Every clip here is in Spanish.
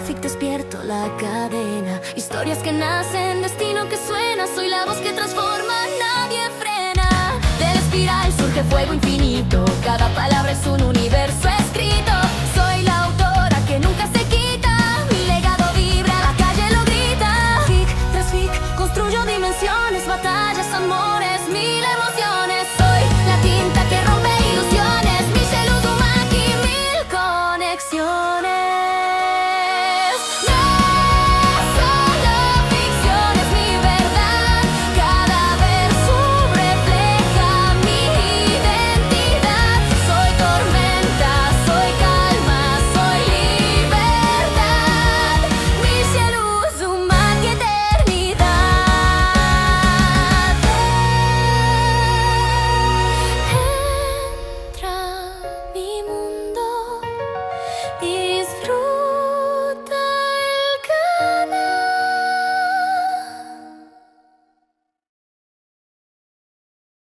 Traffic despierto la cadena. Historias que nacen, destino que suena. Soy la voz que transforma, nadie frena. Del espiral surge fuego infinito. Cada palabra es un universo escrito. Soy la autora que nunca se quita. Mi legado vibra, la calle lo grita. Fic tras fic, construyo dimensiones, batallas, amores, mil emociones. Soy la tinta que rompe ilusiones. Michelle Uzumaki, mil conexiones.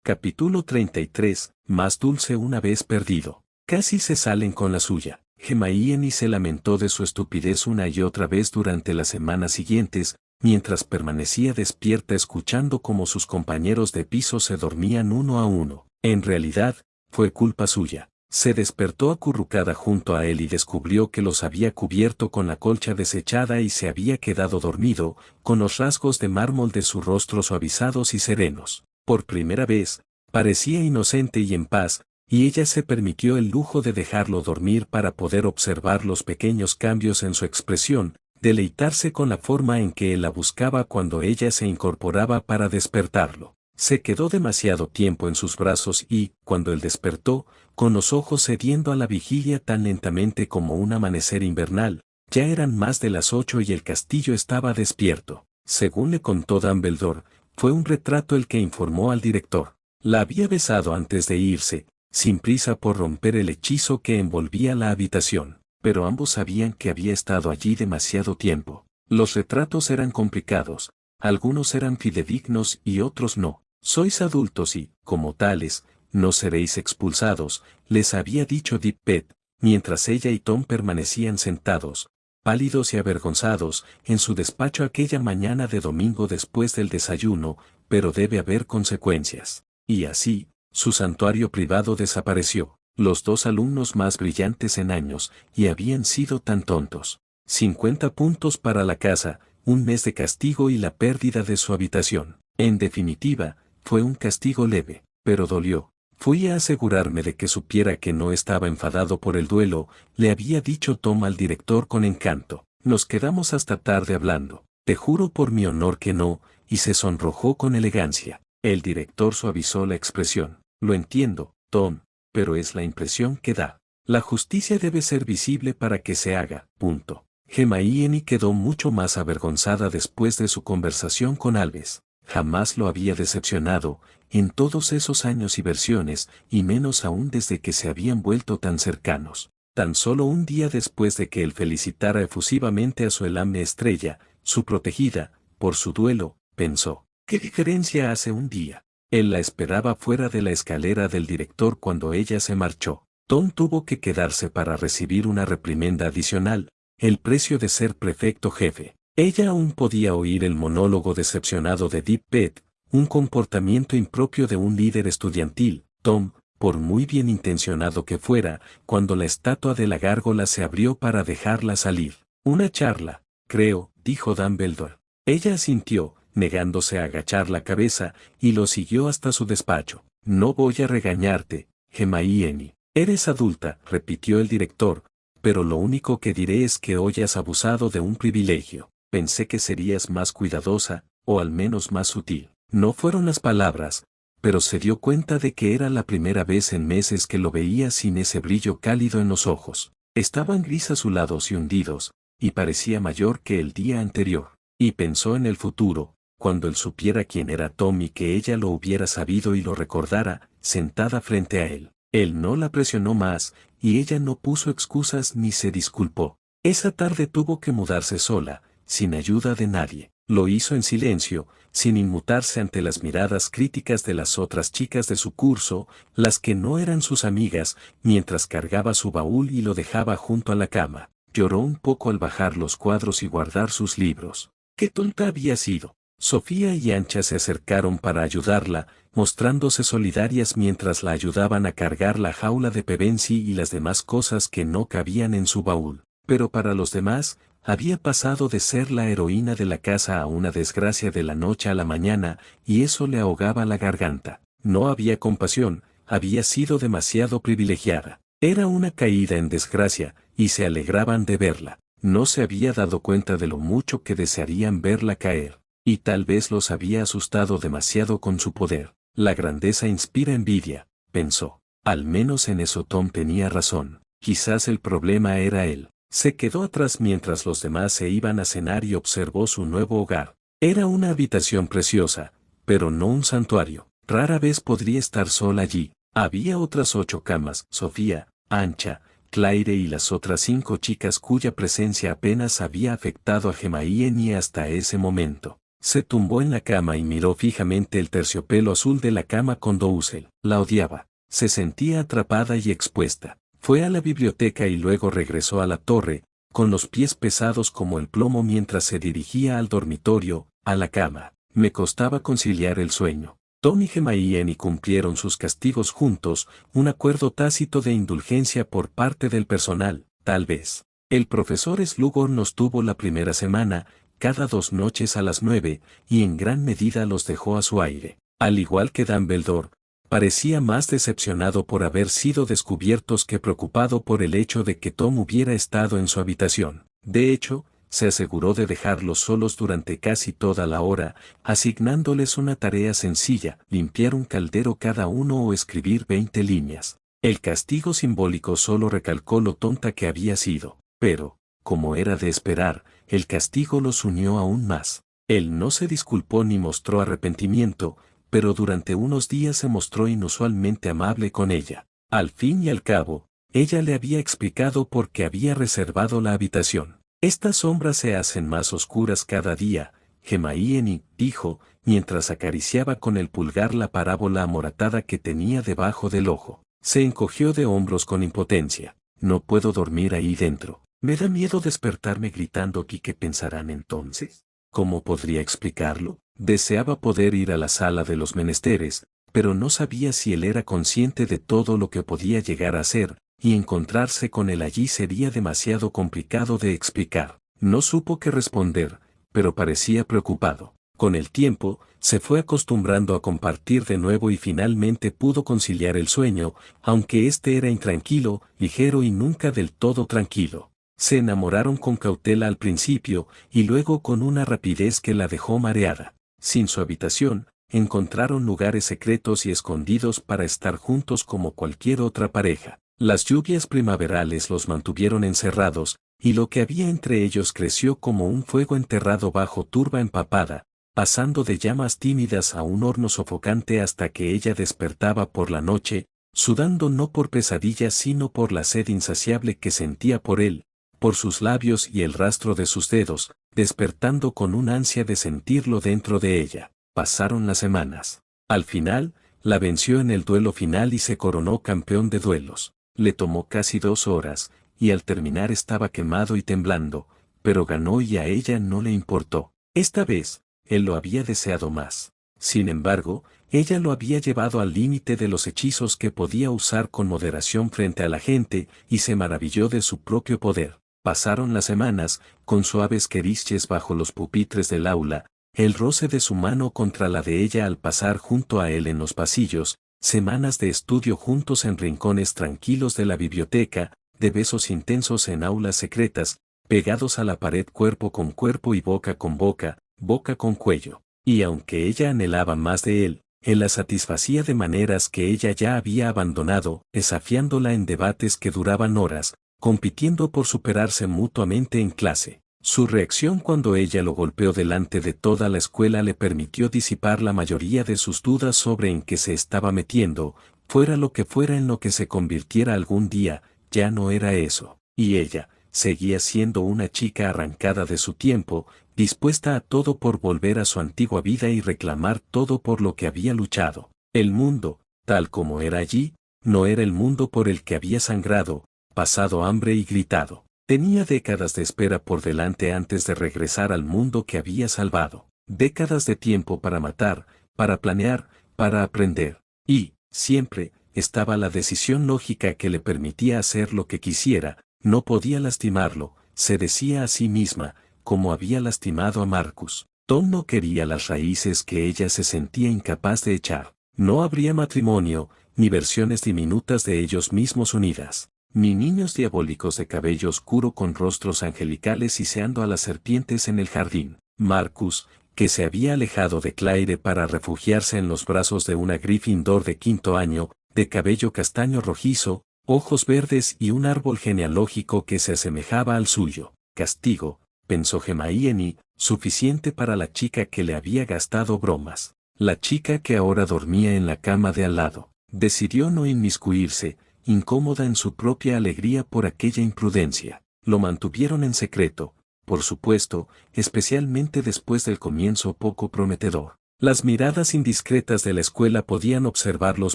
Capítulo 33, más dulce una vez perdido. Casi se salen con la suya. Hermione se lamentó de su estupidez una y otra vez durante las semanas siguientes, mientras permanecía despierta escuchando cómo sus compañeros de piso se dormían uno a uno. En realidad, fue culpa suya. Se despertó acurrucada junto a él y descubrió que los había cubierto con la colcha desechada y se había quedado dormido, con los rasgos de mármol de su rostro suavizados y serenos. Por primera vez, parecía inocente y en paz, y ella se permitió el lujo de dejarlo dormir para poder observar los pequeños cambios en su expresión, deleitarse con la forma en que él la buscaba cuando ella se incorporaba para despertarlo. Se quedó demasiado tiempo en sus brazos y, cuando él despertó, con los ojos cediendo a la vigilia tan lentamente como un amanecer invernal, ya eran más de las 8 y el castillo estaba despierto. Según le contó Dumbledore, fue un retrato el que informó al director. La había besado antes de irse, sin prisa por romper el hechizo que envolvía la habitación, pero ambos sabían que había estado allí demasiado tiempo. Los retratos eran complicados, algunos eran fidedignos y otros no. Sois adultos y, como tales, no seréis expulsados, les había dicho Deep Pet, mientras ella y Tom permanecían sentados, pálidos y avergonzados, en su despacho aquella mañana de domingo después del desayuno, pero debe haber consecuencias. Y así, su santuario privado desapareció, los dos alumnos más brillantes en años, y habían sido tan tontos. 50 puntos para la casa, un mes de castigo y la pérdida de su habitación. En definitiva, fue un castigo leve, pero dolió. Fui a asegurarme de que supiera que no estaba enfadado por el duelo, le había dicho Tom al director con encanto. Nos quedamos hasta tarde hablando. Te juro por mi honor que no, y se sonrojó con elegancia. El director suavizó la expresión. Lo entiendo, Tom, pero es la impresión que da. La justicia debe ser visible para que se haga. Punto. Hermione quedó mucho más avergonzada después de su conversación con Albus. Jamás lo había decepcionado, en todos esos años y versiones, y menos aún desde que se habían vuelto tan cercanos. Tan solo un día después de que él felicitara efusivamente a su Elame Estrella, su protegida, por su duelo, pensó, ¿qué diferencia hace un día? Él la esperaba fuera de la escalera del director cuando ella se marchó. Tom tuvo que quedarse para recibir una reprimenda adicional, el precio de ser prefecto jefe. Ella aún podía oír el monólogo decepcionado de Deep Pet, un comportamiento impropio de un líder estudiantil. Tom, por muy bien intencionado que fuera, cuando la estatua de la gárgola se abrió para dejarla salir. Una charla, creo, dijo Dumbledore. Ella asintió, negándose a agachar la cabeza, y lo siguió hasta su despacho. No voy a regañarte, Hermione. Eres adulta, repitió el director, pero lo único que diré es que hoy has abusado de un privilegio. Pensé que serías más cuidadosa, o al menos más sutil. No fueron las palabras, pero se dio cuenta de que era la primera vez en meses que lo veía sin ese brillo cálido en los ojos. Estaban gris azulados y hundidos, y parecía mayor que el día anterior. Y pensó en el futuro, cuando él supiera quién era Tom y que ella lo hubiera sabido y lo recordara, sentada frente a él. Él no la presionó más, y ella no puso excusas ni se disculpó. Esa tarde tuvo que mudarse sola, sin ayuda de nadie. Lo hizo en silencio, sin inmutarse ante las miradas críticas de las otras chicas de su curso, las que no eran sus amigas, mientras cargaba su baúl y lo dejaba junto a la cama. Lloró un poco al bajar los cuadros y guardar sus libros. ¡Qué tonta había sido! Sofía y Ancha se acercaron para ayudarla, mostrándose solidarias mientras la ayudaban a cargar la jaula de Pevensie y las demás cosas que no cabían en su baúl. Pero para los demás, había pasado de ser la heroína de la casa a una desgracia de la noche a la mañana, y eso le ahogaba la garganta. No había compasión, había sido demasiado privilegiada. Era una caída en desgracia, y se alegraban de verla. No se había dado cuenta de lo mucho que desearían verla caer. Y tal vez los había asustado demasiado con su poder. La grandeza inspira envidia, pensó. Al menos en eso Tom tenía razón. Quizás el problema era él. Se quedó atrás mientras los demás se iban a cenar y observó su nuevo hogar. Era una habitación preciosa, pero no un santuario. Rara vez podría estar sola allí. Había otras 8 camas, Sofía, Ancha, Claire y las otras 5 chicas cuya presencia apenas había afectado a Hermione hasta ese momento. Se tumbó en la cama y miró fijamente el terciopelo azul de la cama con Dousel. La odiaba. Se sentía atrapada y expuesta. Fue a la biblioteca y luego regresó a la torre, con los pies pesados como el plomo mientras se dirigía al dormitorio, a la cama. Me costaba conciliar el sueño. Tom y Hermione cumplieron sus castigos juntos, un acuerdo tácito de indulgencia por parte del personal, tal vez. El profesor Slughorn nos tuvo la primera semana, cada 2 noches a las 9, y en gran medida los dejó a su aire. Al igual que Dumbledore, parecía más decepcionado por haber sido descubiertos que preocupado por el hecho de que Tom hubiera estado en su habitación. De hecho, se aseguró de dejarlos solos durante casi toda la hora, asignándoles una tarea sencilla, limpiar un caldero cada uno o escribir 20 líneas. El castigo simbólico solo recalcó lo tonta que había sido, pero, como era de esperar, el castigo los unió aún más. Él no se disculpó ni mostró arrepentimiento, pero durante unos días se mostró inusualmente amable con ella. Al fin y al cabo, ella le había explicado por qué había reservado la habitación. Estas sombras se hacen más oscuras cada día, Hermione dijo, mientras acariciaba con el pulgar la parábola amoratada que tenía debajo del ojo. Se encogió de hombros con impotencia. No puedo dormir ahí dentro. Me da miedo despertarme gritando ¿y qué pensarán entonces? ¿Cómo podría explicarlo? Deseaba poder ir a la sala de los menesteres, pero no sabía si él era consciente de todo lo que podía llegar a ser, y encontrarse con él allí sería demasiado complicado de explicar. No supo qué responder, pero parecía preocupado. Con el tiempo, se fue acostumbrando a compartir de nuevo y finalmente pudo conciliar el sueño, aunque este era intranquilo, ligero y nunca del todo tranquilo. Se enamoraron con cautela al principio, y luego con una rapidez que la dejó mareada. Sin su habitación, encontraron lugares secretos y escondidos para estar juntos como cualquier otra pareja. Las lluvias primaverales los mantuvieron encerrados, y lo que había entre ellos creció como un fuego enterrado bajo turba empapada, pasando de llamas tímidas a un horno sofocante hasta que ella despertaba por la noche, sudando no por pesadillas sino por la sed insaciable que sentía por él, por sus labios y el rastro de sus dedos, despertando con un ansia de sentirlo dentro de ella. Pasaron las semanas. Al final, la venció en el duelo final y se coronó campeón de duelos. Le tomó casi 2 horas, y al terminar estaba quemado y temblando, pero ganó y a ella no le importó. Esta vez, él lo había deseado más. Sin embargo, ella lo había llevado al límite de los hechizos que podía usar con moderación frente a la gente, y se maravilló de su propio poder. Pasaron las semanas, con suaves queriches bajo los pupitres del aula, el roce de su mano contra la de ella al pasar junto a él en los pasillos, semanas de estudio juntos en rincones tranquilos de la biblioteca, de besos intensos en aulas secretas, pegados a la pared cuerpo con cuerpo y boca con boca, boca con cuello. Y aunque ella anhelaba más de él la satisfacía de maneras que ella ya había abandonado, desafiándola en debates que duraban horas, compitiendo por superarse mutuamente en clase. Su reacción cuando ella lo golpeó delante de toda la escuela le permitió disipar la mayoría de sus dudas sobre en qué se estaba metiendo, fuera lo que fuera en lo que se convirtiera algún día, ya no era eso. Y ella, seguía siendo una chica arrancada de su tiempo, dispuesta a todo por volver a su antigua vida y reclamar todo por lo que había luchado. El mundo, tal como era allí, no era el mundo por el que había sangrado, pasado hambre y gritado. Tenía décadas de espera por delante antes de regresar al mundo que había salvado. Décadas de tiempo para matar, para planear, para aprender. Y, siempre, estaba la decisión lógica que le permitía hacer lo que quisiera, no podía lastimarlo, se decía a sí misma, como había lastimado a Marcus. Tom no quería las raíces que ella se sentía incapaz de echar. No habría matrimonio, ni versiones diminutas de ellos mismos unidas, ni niños diabólicos de cabello oscuro con rostros angelicales iseando a las serpientes en el jardín. Marcus, que se había alejado de Claire para refugiarse en los brazos de una Gryffindor de 5º año, de cabello castaño rojizo, ojos verdes y un árbol genealógico que se asemejaba al suyo. Castigo, pensó Hermione, suficiente para la chica que le había gastado bromas. La chica que ahora dormía en la cama de al lado. Decidió no inmiscuirse, incómoda en su propia alegría por aquella imprudencia. Lo mantuvieron en secreto, por supuesto, especialmente después del comienzo poco prometedor. Las miradas indiscretas de la escuela podían observarlos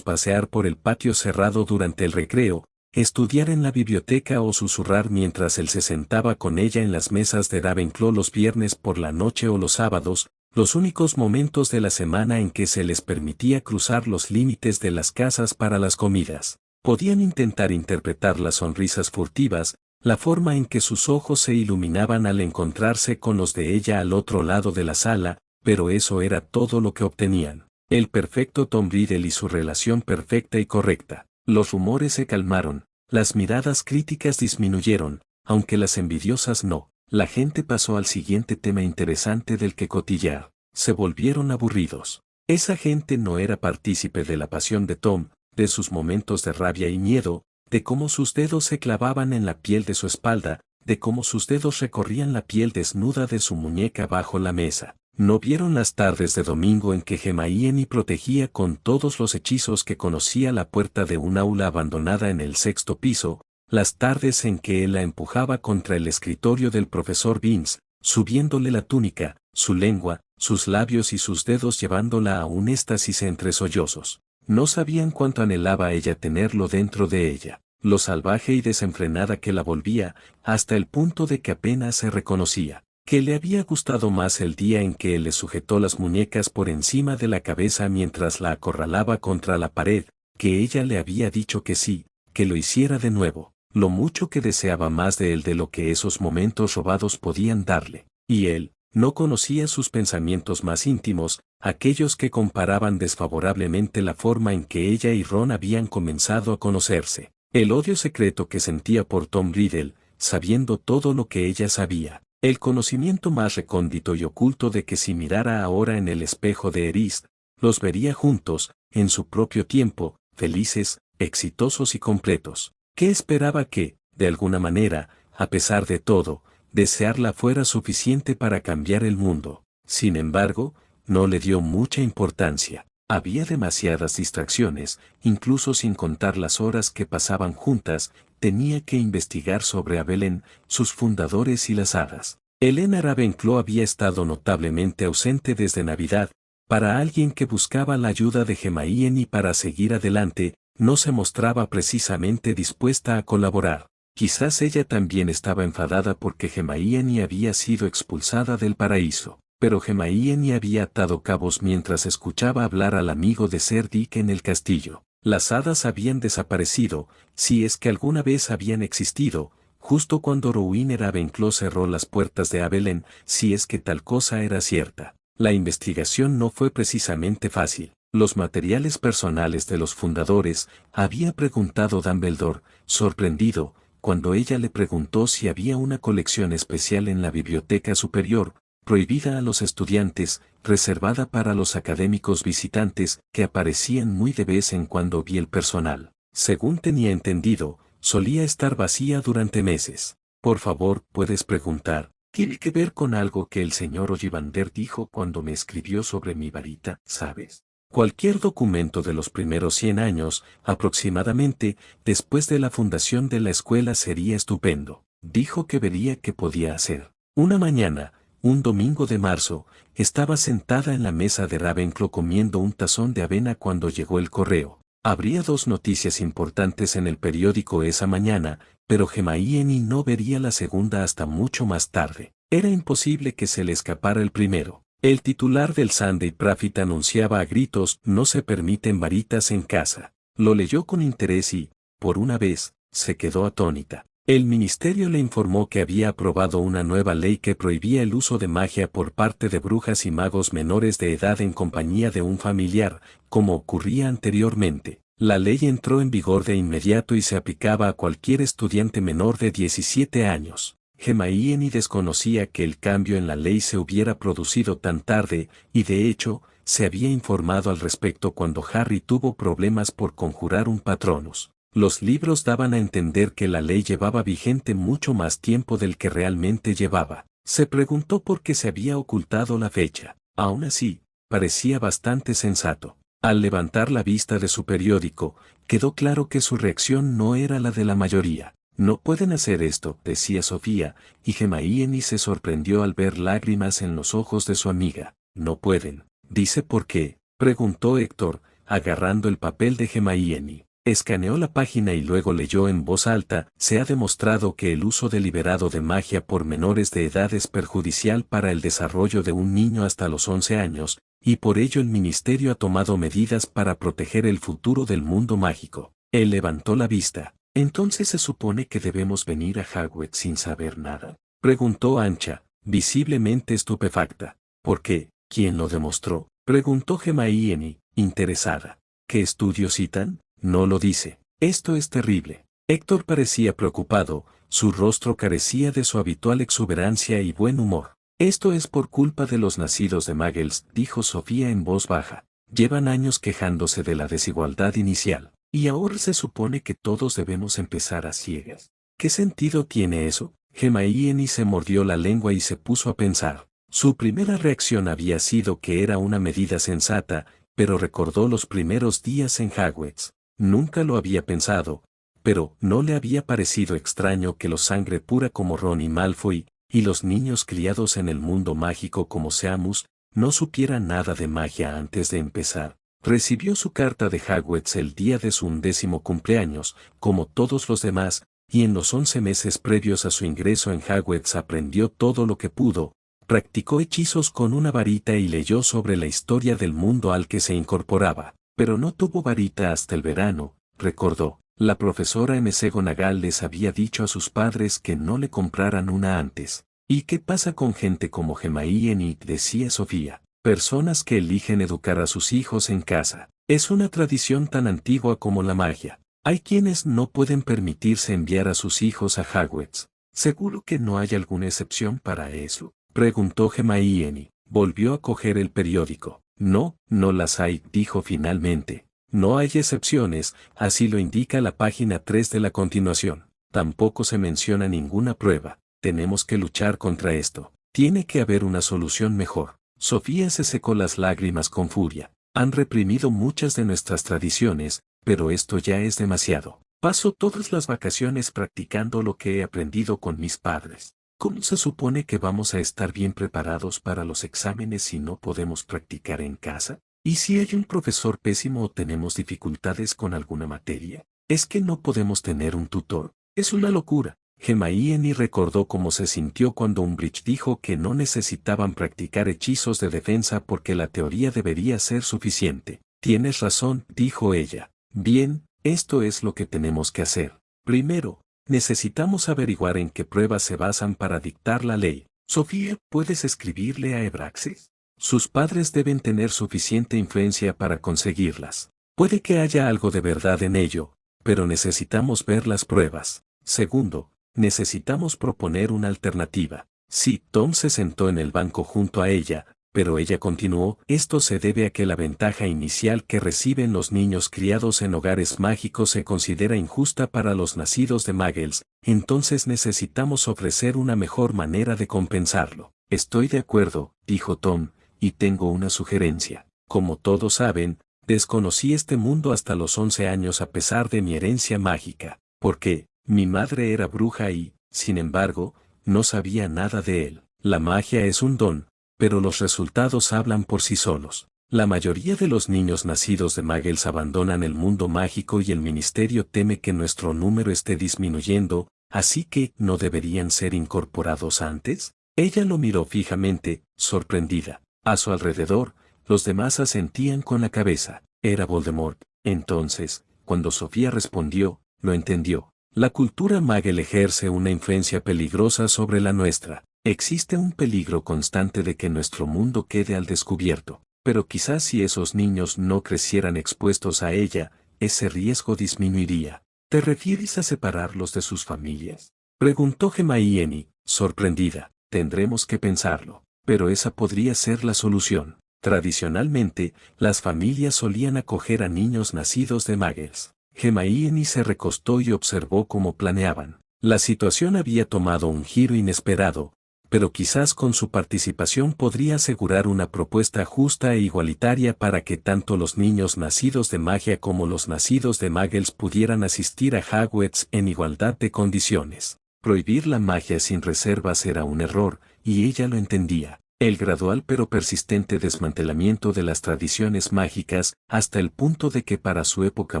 pasear por el patio cerrado durante el recreo, estudiar en la biblioteca o susurrar mientras él se sentaba con ella en las mesas de Ravenclaw los viernes por la noche o los sábados, los únicos momentos de la semana en que se les permitía cruzar los límites de las casas para las comidas. Podían intentar interpretar las sonrisas furtivas, la forma en que sus ojos se iluminaban al encontrarse con los de ella al otro lado de la sala, pero eso era todo lo que obtenían. El perfecto Tom Riddle y su relación perfecta y correcta. Los rumores se calmaron, las miradas críticas disminuyeron, aunque las envidiosas no. La gente pasó al siguiente tema interesante del que cotillar. Se volvieron aburridos. Esa gente no era partícipe de la pasión de Tom, de sus momentos de rabia y miedo, de cómo sus dedos se clavaban en la piel de su espalda, de cómo sus dedos recorrían la piel desnuda de su muñeca bajo la mesa. No vieron las tardes de domingo en que Hermione protegía con todos los hechizos que conocía la puerta de un aula abandonada en el 6º piso, las tardes en que él la empujaba contra el escritorio del profesor Vince, subiéndole la túnica, su lengua, sus labios y sus dedos llevándola a un éxtasis entre sollozos. No sabían cuánto anhelaba ella tenerlo dentro de ella, lo salvaje y desenfrenada que la volvía, hasta el punto de que apenas se reconocía. Que le había gustado más el día en que él le sujetó las muñecas por encima de la cabeza mientras la acorralaba contra la pared, que ella le había dicho que sí, que lo hiciera de nuevo, lo mucho que deseaba más de él de lo que esos momentos robados podían darle. Y él, no conocía sus pensamientos más íntimos, aquellos que comparaban desfavorablemente la forma en que ella y Ron habían comenzado a conocerse. El odio secreto que sentía por Tom Riddle, sabiendo todo lo que ella sabía. El conocimiento más recóndito y oculto de que si mirara ahora en el espejo de Erist, los vería juntos, en su propio tiempo, felices, exitosos y completos. ¿Qué esperaba que, de alguna manera, a pesar de todo, desearla fuera suficiente para cambiar el mundo? Sin embargo, no le dio mucha importancia. Había demasiadas distracciones, incluso sin contar las horas que pasaban juntas. Tenía que investigar sobre Abelén, sus fundadores y las hadas. Helena Ravenclaw había estado notablemente ausente desde Navidad. Para alguien que buscaba la ayuda de Hermione para seguir adelante, no se mostraba precisamente dispuesta a colaborar. Quizás ella también estaba enfadada porque Hermione había sido expulsada del paraíso. Pero Hermione había atado cabos mientras escuchaba hablar al amigo de Sir Dick en el castillo. Las hadas habían desaparecido, si es que alguna vez habían existido, justo cuando Rowena Ravenclaw cerró las puertas de Abelén, si es que tal cosa era cierta. La investigación no fue precisamente fácil. Los materiales personales de los fundadores, había preguntado Dumbledore, sorprendido, cuando ella le preguntó si había una colección especial en la biblioteca superior, prohibida a los estudiantes, reservada para los académicos visitantes, que aparecían muy de vez en cuando y el personal. Según tenía entendido, solía estar vacía durante meses. Por favor, puedes preguntar, ¿tiene que ver con algo que el señor Ollivander dijo cuando me escribió sobre mi varita, sabes? Cualquier documento de los primeros 100 años, aproximadamente, después de la fundación de la escuela sería estupendo. Dijo que vería qué podía hacer. Una mañana, un domingo de marzo, estaba sentada en la mesa de Ravenclaw comiendo un tazón de avena cuando llegó el correo. Habría dos noticias importantes en el periódico esa mañana, pero Hermione no vería la segunda hasta mucho más tarde. Era imposible que se le escapara el primero. El titular del Sunday Prophet anunciaba a gritos: no se permiten varitas en casa. Lo leyó con interés y, por una vez, se quedó atónita. El ministerio le informó que había aprobado una nueva ley que prohibía el uso de magia por parte de brujas y magos menores de edad en compañía de un familiar, como ocurría anteriormente. La ley entró en vigor de inmediato y se aplicaba a cualquier estudiante menor de 17 años. Hermione desconocía que el cambio en la ley se hubiera producido tan tarde, y de hecho, se había informado al respecto cuando Harry tuvo problemas por conjurar un Patronus. Los libros daban a entender que la ley llevaba vigente mucho más tiempo del que realmente llevaba. Se preguntó por qué se había ocultado la fecha. Aún así, parecía bastante sensato. Al levantar la vista de su periódico, quedó claro que su reacción no era la de la mayoría. No pueden hacer esto, decía Sofía, y Hermione se sorprendió al ver lágrimas en los ojos de su amiga. No pueden. ¿Dice por qué?, preguntó Héctor, agarrando el papel de Hermione. Escaneó la página y luego leyó en voz alta: se ha demostrado que el uso deliberado de magia por menores de edad es perjudicial para el desarrollo de un niño hasta los 11 años, y por ello el ministerio ha tomado medidas para proteger el futuro del mundo mágico. Él levantó la vista. ¿Entonces se supone que debemos venir a Hogwarts sin saber nada?, preguntó Ancha, visiblemente estupefacta. ¿Por qué? ¿Quién lo demostró?, preguntó Hermione, interesada. ¿Qué estudios citan? No lo dice. Esto es terrible. Héctor parecía preocupado, su rostro carecía de su habitual exuberancia y buen humor. Esto es por culpa de los nacidos de Muggles, dijo Sofía en voz baja. Llevan años quejándose de la desigualdad inicial, y ahora se supone que todos debemos empezar a ciegas. ¿Qué sentido tiene eso? Hermione se mordió la lengua y se puso a pensar. Su primera reacción había sido que era una medida sensata, pero recordó los primeros días en Hogwarts. Nunca lo había pensado, pero no le había parecido extraño que los sangre pura como Ron y Malfoy, y los niños criados en el mundo mágico como Seamus, no supieran nada de magia antes de empezar. Recibió su carta de Hogwarts el día de su 11º cumpleaños, como todos los demás, y en los 11 meses previos a su ingreso en Hogwarts aprendió todo lo que pudo, practicó hechizos con una varita y leyó sobre la historia del mundo al que se incorporaba. Pero no tuvo varita hasta el verano, recordó. La profesora McGonagall les había dicho a sus padres que no le compraran una antes. ¿Y qué pasa con gente como Hermione?, decía Sofía. Personas que eligen educar a sus hijos en casa. Es una tradición tan antigua como la magia. Hay quienes no pueden permitirse enviar a sus hijos a Hogwarts. ¿Seguro que no hay alguna excepción para eso?, preguntó Hermione. Volvió a coger el periódico. No, no las hay, dijo finalmente. No hay excepciones, así lo indica la página 3 de la continuación. Tampoco se menciona ninguna prueba. Tenemos que luchar contra esto. Tiene que haber una solución mejor. Sofía se secó las lágrimas con furia. Han reprimido muchas de nuestras tradiciones, pero esto ya es demasiado. Paso todas las vacaciones practicando lo que he aprendido con mis padres. ¿Cómo se supone que vamos a estar bien preparados para los exámenes si no podemos practicar en casa? ¿Y si hay un profesor pésimo o tenemos dificultades con alguna materia? ¿Es que no podemos tener un tutor? Es una locura. Hermione recordó cómo se sintió cuando Umbridge dijo que no necesitaban practicar hechizos de defensa porque la teoría debería ser suficiente. Tienes razón, dijo ella. Bien, esto es lo que tenemos que hacer. Primero, necesitamos averiguar en qué pruebas se basan para dictar la ley. Sofía, ¿puedes escribirle a Ebraxis? Sus padres deben tener suficiente influencia para conseguirlas. Puede que haya algo de verdad en ello, pero necesitamos ver las pruebas. Segundo, necesitamos proponer una alternativa. Sí, Tom se sentó en el banco junto a ella, pero ella continuó: esto se debe a que la ventaja inicial que reciben los niños criados en hogares mágicos se considera injusta para los nacidos de Muggles, entonces necesitamos ofrecer una mejor manera de compensarlo. Estoy de acuerdo, dijo Tom, y tengo una sugerencia. Como todos saben, desconocí este mundo hasta los 11 años a pesar de mi herencia mágica, porque mi madre era bruja y, sin embargo, no sabía nada de él. La magia es un don, pero los resultados hablan por sí solos. La mayoría de los niños nacidos de Muggles abandonan el mundo mágico y el ministerio teme que nuestro número esté disminuyendo, así que ¿no deberían ser incorporados antes? Ella lo miró fijamente, sorprendida. A su alrededor, los demás asentían con la cabeza. Era Voldemort. Entonces, cuando Sofía respondió, lo entendió. La cultura Muggle ejerce una influencia peligrosa sobre la nuestra. Existe un peligro constante de que nuestro mundo quede al descubierto. Pero quizás si esos niños no crecieran expuestos a ella, ese riesgo disminuiría. ¿Te refieres a separarlos de sus familias? Preguntó Hermione, sorprendida. Tendremos que pensarlo. Pero esa podría ser la solución. Tradicionalmente, las familias solían acoger a niños nacidos de Muggles. Hermione se recostó y observó cómo planeaban. La situación había tomado un giro inesperado, pero quizás con su participación podría asegurar una propuesta justa e igualitaria para que tanto los niños nacidos de magia como los nacidos de Muggles pudieran asistir a Hogwarts en igualdad de condiciones. Prohibir la magia sin reservas era un error, y ella lo entendía. El gradual pero persistente desmantelamiento de las tradiciones mágicas, hasta el punto de que para su época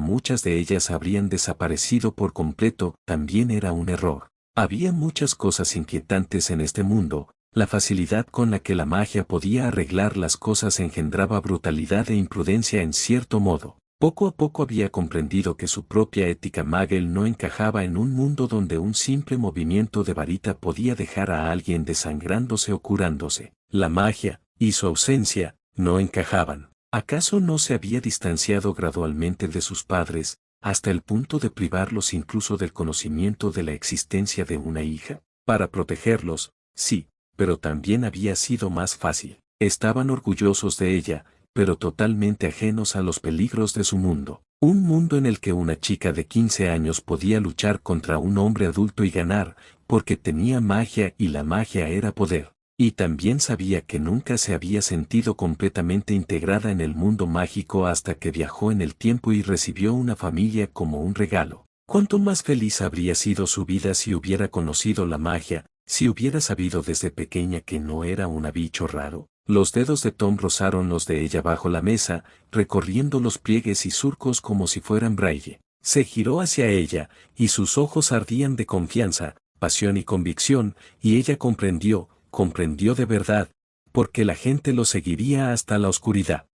muchas de ellas habrían desaparecido por completo, también era un error. Había muchas cosas inquietantes en este mundo. La facilidad con la que la magia podía arreglar las cosas engendraba brutalidad e imprudencia en cierto modo. Poco a poco había comprendido que su propia ética Muggle no encajaba en un mundo donde un simple movimiento de varita podía dejar a alguien desangrándose o curándose. La magia, y su ausencia, no encajaban. ¿Acaso no se había distanciado gradualmente de sus padres, hasta el punto de privarlos incluso del conocimiento de la existencia de una hija? Para protegerlos, sí, pero también había sido más fácil. Estaban orgullosos de ella, pero totalmente ajenos a los peligros de su mundo. Un mundo en el que una chica de 15 años podía luchar contra un hombre adulto y ganar, porque tenía magia y la magia era poder. Y también sabía que nunca se había sentido completamente integrada en el mundo mágico hasta que viajó en el tiempo y recibió una familia como un regalo. Cuánto más feliz habría sido su vida si hubiera conocido la magia, si hubiera sabido desde pequeña que no era un bicho raro. Los dedos de Tom rozaron los de ella bajo la mesa, recorriendo los pliegues y surcos como si fueran braille. Se giró hacia ella, y sus ojos ardían de confianza, pasión y convicción, y ella comprendió de verdad, porque la gente lo seguiría hasta la oscuridad.